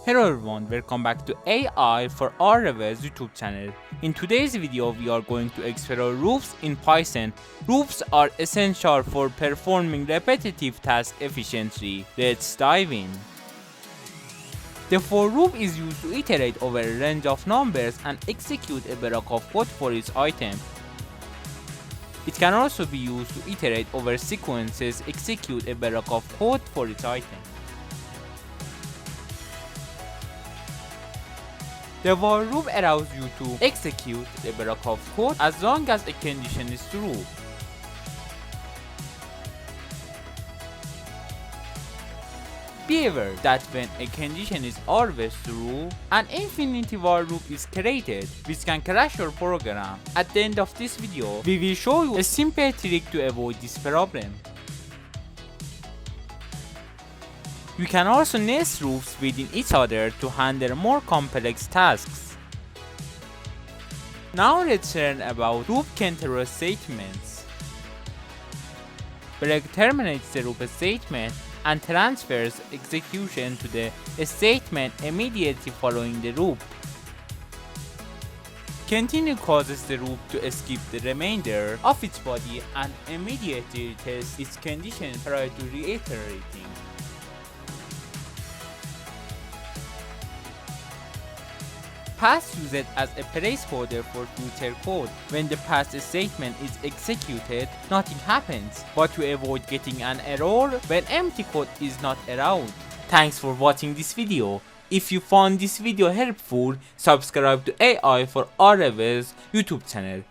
Hello everyone, welcome back to AI for RWS YouTube channel. In today's video, we are going to explore loops in Python. Loops are essential for performing repetitive tasks efficiently. Let's dive in. The for loop is used to iterate over a range of numbers and execute a block of code for each item. It can also be used to iterate over sequences, execute a block of code for each item. The while loop allows you to execute a block of code as long as a condition is true. Be aware that when a condition is always true, an infinity while loop is created, which can crash your program. At the end of this video, we will show you a simple trick to avoid this problem. You can also nest loops within each other to handle more complex tasks. Now let's learn about loop control statements. Break terminates the loop statement and transfers execution to the statement immediately following the loop. Continue causes the loop to skip the remainder of its body and immediately tests its condition prior to reiterating. Pass used as a placeholder for future code. When the pass statement is executed, nothing happens, but to avoid getting an error when empty code is not allowed. Thanks for watching this video. If you found this video helpful, subscribe to AI for RWS YouTube channel.